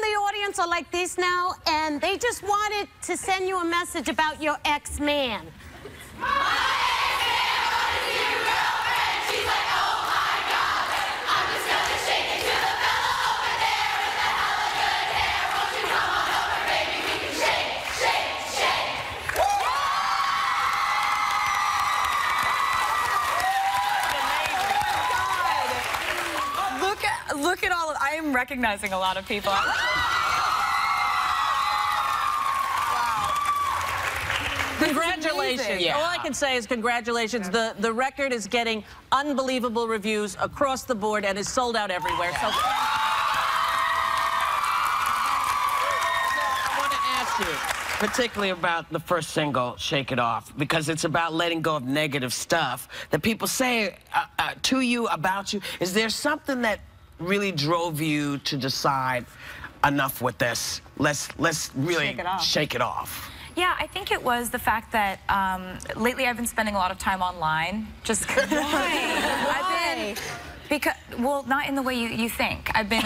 the audience are like this now, and they just wanted to send you a message about your ex-man. Look at all of, I am recognizing a lot of people. Wow. Congratulations. Yeah. All I can say is congratulations. The record is getting unbelievable reviews across the board and is sold out everywhere. So I want to ask you, particularly about the first single, Shake It Off, because it's about letting go of negative stuff that people say to you, about you. Is there something that really drove you to decide, enough with this, let's really shake it off? Yeah, I think it was the fact that lately I've been spending a lot of time online. Just Why? Because, well, not in the way you think. I've been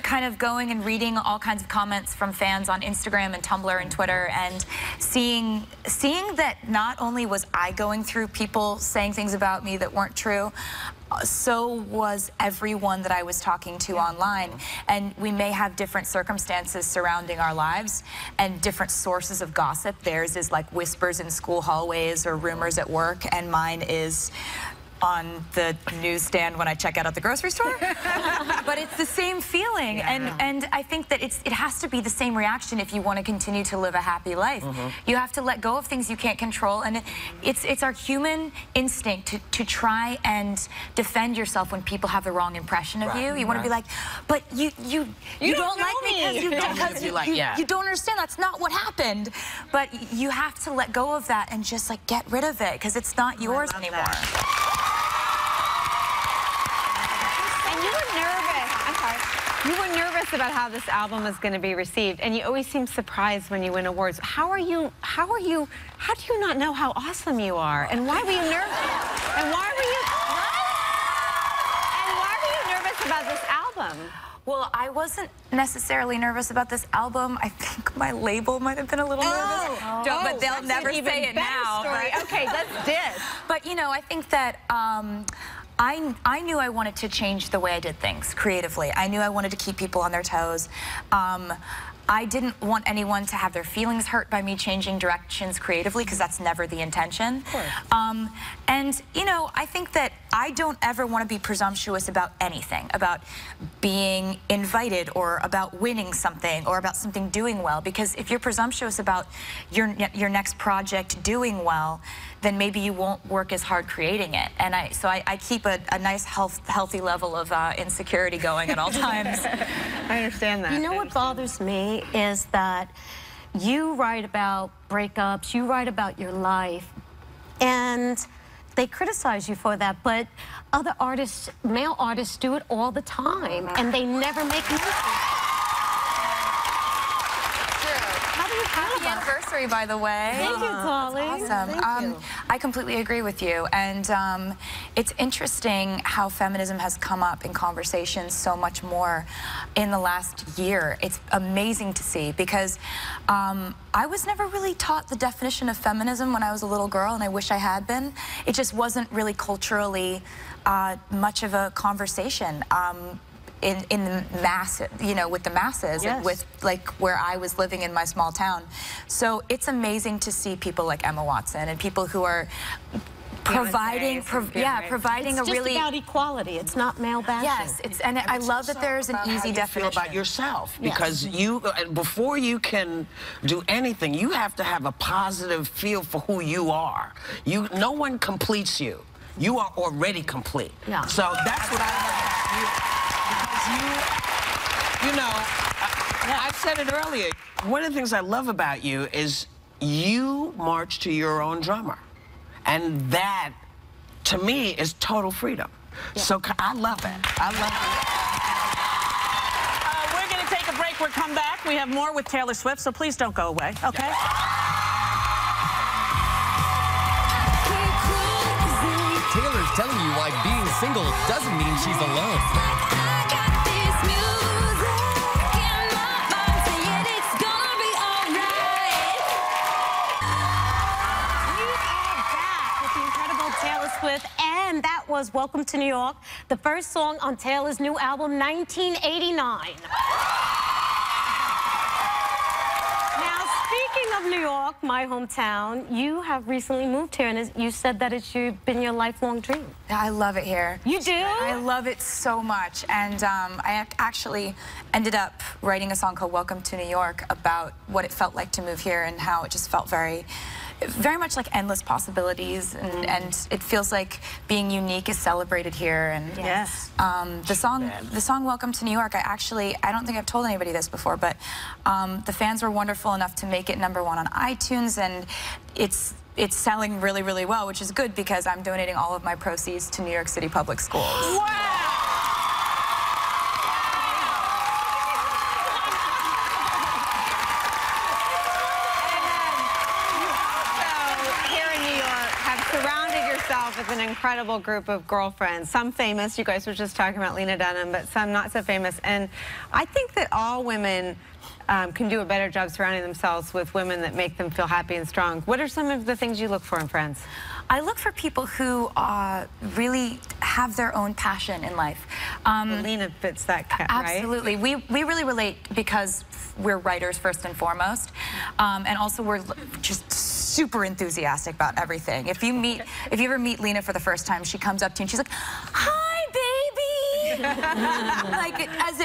kind of going and reading all kinds of comments from fans on Instagram and Tumblr and Twitter, and seeing that not only was I going through people saying things about me that weren't true, so was everyone that I was talking to online. And we may have different circumstances surrounding our lives and different sources of gossip. Theirs is like whispers in school hallways or rumors at work, and mine is on the newsstand when I check out at the grocery store. But it's the same feeling, and I think that it has to be the same reaction if you want to continue to live a happy life. You have to let go of things you can't control, and it's our human instinct to try and defend yourself when people have the wrong impression of you. You want to be like, but you don't like me because you don't understand. That's not what happened. But you have to let go of that and just like get rid of it, because it's not yours anymore. You were nervous about how this album is going to be received, and you always seem surprised when you win awards. How do you not know how awesome you are? And why were you nervous? And why were you nervous about this album? Well, I wasn't necessarily nervous about this album. I think my label might have been a little nervous. But they'll never say it now. But... Okay, that's this. But, you know, I think that I knew I wanted to change the way I did things creatively. I knew I wanted to keep people on their toes. I didn't want anyone to have their feelings hurt by me changing directions creatively, because that's never the intention. Of course. And, you know, I think that I don't ever want to be presumptuous about anything, about being invited or about winning something or about something doing well, because if you're presumptuous about your next project doing well, then maybe you won't work as hard creating it. And so I keep a nice healthy level of insecurity going at all times. I understand that. You know what bothers me is that you write about breakups, you write about your life, and they criticize you for that, but other artists, male artists, do it all the time, and they never make music. Happy anniversary, by the way. Thank you, darling. Awesome. Thank you. I completely agree with you, and it's interesting how feminism has come up in conversations so much more in the last year. It's amazing to see, because I was never really taught the definition of feminism when I was a little girl, and I wish I had been. It just wasn't really culturally much of a conversation. In the mass, you know, with the masses, and with like where I was living in my small town. So it's amazing to see people like Emma Watson and people who are providing, providing it's a really... It's just about equality. It's not male bashing. Yes, and I love that there's an easy definition. Feel about yourself, because you, before you can do anything, you have to have a positive feel for who you are. No one completes you. You are already complete. Yeah. So that's what I love about you. You know, I said it earlier, one of the things I love about you is you march to your own drummer. And that, to me, is total freedom. So I love it. I love it. We're going to take a break. We'll come back. We have more with Taylor Swift, so please don't go away, okay? Taylor's telling you why being single doesn't mean she's alone. I got this music. Taylor's Welcome to New York, the first song on Taylor's new album, 1989. Now, speaking of New York, my hometown, you have recently moved here, and you said that it's been your lifelong dream. I love it here. You do? I love it so much, and I actually ended up writing a song called Welcome to New York about what it felt like to move here and how it just felt very much like endless possibilities, and it feels like being unique is celebrated here. And Yes. the song Welcome to New York, I don't think I've told anybody this before, but the fans were wonderful enough to make it #1 on iTunes, and it's selling really, really well, which is good because I'm donating all of my proceeds to New York City Public Schools. Wow! With an incredible group of girlfriends, some famous, you guys were just talking about Lena Dunham, but some not so famous. And I think that all women can do a better job surrounding themselves with women that make them feel happy and strong. What are some of the things you look for in friends? I look for people who really have their own passion in life. Lena fits that cat, right? Absolutely. We really relate because we're writers first and foremost, and also we're just super enthusiastic about everything. If you ever meet Lena for the first time, she comes up to you and she's like, "Hi, baby,"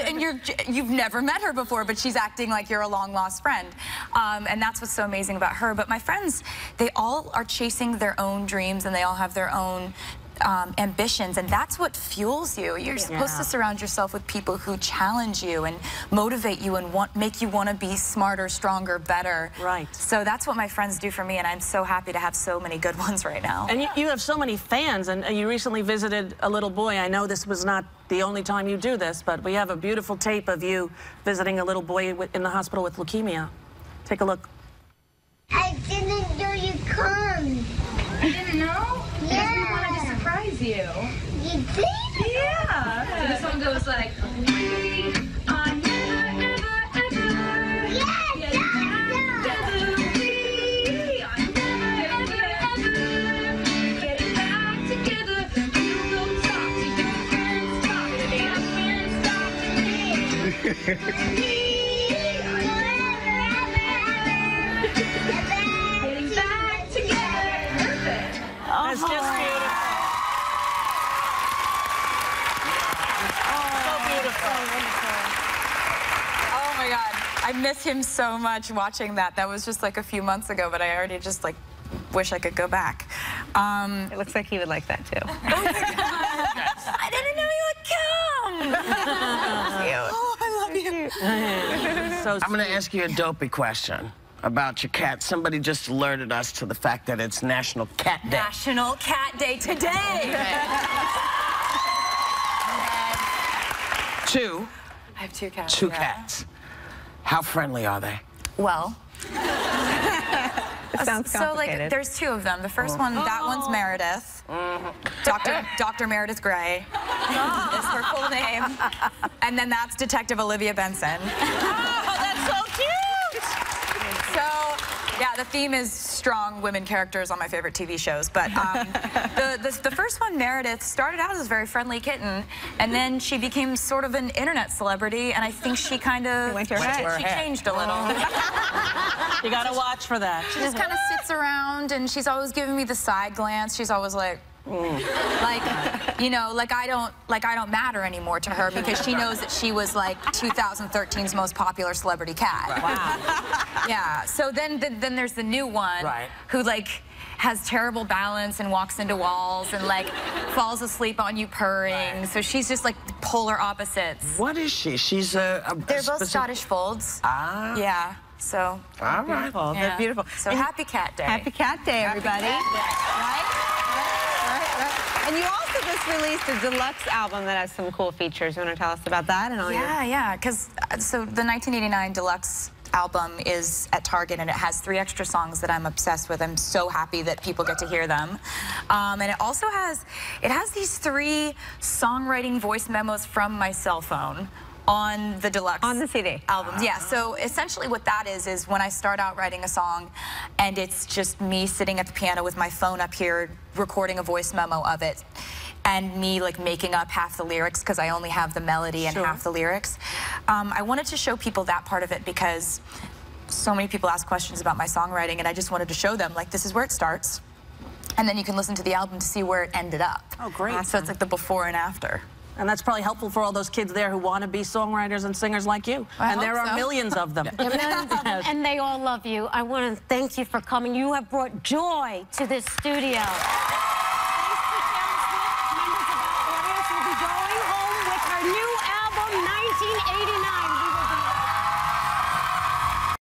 and you've never met her before, but she's acting like you're a long-lost friend, and that's what's so amazing about her. But my friends, they all are chasing their own dreams, and they all have their own ambitions, and that's what fuels you. You're supposed to surround yourself with people who challenge you and motivate you and make you want to be smarter, stronger, better. Right. So that's what my friends do for me, and I'm so happy to have so many good ones right now. And you have so many fans, and you recently visited a little boy. I know this was not the only time you do this, but we have a beautiful tape of you visiting a little boy in the hospital with leukemia. Take a look. I didn't know you'd come. You didn't know? Yeah. We wanted to surprise you. You did? Yeah. So this one goes like, we are never, ever, ever. Yes, We are never, ever, ever. Getting back together. You go talk to your friends. Talk to your friends. Talk to me. We are never, ever, ever. Getting back together. Perfect. That's just beautiful. So beautiful. Oh my God, I miss him so much watching that. That was just like a few months ago, but I already just like wish I could go back. It looks like he would like that too. I didn't know he would come. Oh, I love you. So I'm going to ask you a dopey question about your cat. Somebody just alerted us to the fact that it's National Cat Day. National Cat Day today. Two. I have 2 cats. 2 yeah. cats. How friendly are they? Well, It sounds so complicated. like there's 2 of them. The first one, that one's Meredith. Dr. Meredith Grey is her full name. And then that's Detective Olivia Benson. Oh, that's so cute! So, yeah, the theme is strong women characters on my favorite TV shows. But the first one, Meredith, started out as a very friendly kitten, and then she became sort of an internet celebrity, and I think she kind of Went to her head. she changed a little. You gotta watch for that. She just kind of sits around, and she's always giving me the side glance. She's always like, like, you know, like I don't matter anymore to her because she knows that she was like 2013's most popular celebrity cat. Wow. Yeah. So then there's the new one who like has terrible balance and walks into walls and like falls asleep on you purring. So she's just like polar opposites. What is she? She's a They're both Scottish Folds. Ah. Yeah. So. All right. Beautiful. Yeah. They're beautiful. So happy Cat Day. Happy Cat Day, everybody. Right? And you also just released a deluxe album that has some cool features. You want to tell us about that and all your... Yeah, because so the 1989 deluxe album is at Target, and it has 3 extra songs that I'm obsessed with. I'm so happy that people get to hear them. And it also has these 3 songwriting voice memos from my cell phone on the deluxe On the CD. album. Yeah, so essentially what that is when I start out writing a song and it's just me sitting at the piano with my phone up here recording a voice memo of it. and me like making up half the lyrics because I only have the melody and half the lyrics. I wanted to show people that part of it because so many people ask questions about my songwriting, and I just wanted to show them, like, this is where it starts, and then you can listen to the album to see where it ended up. Oh, great. So it's like the before and after. And that's probably helpful for all those kids there who want to be songwriters and singers like you. And there are millions of them. And they all love you. I want to thank you for coming. You have brought joy to this studio.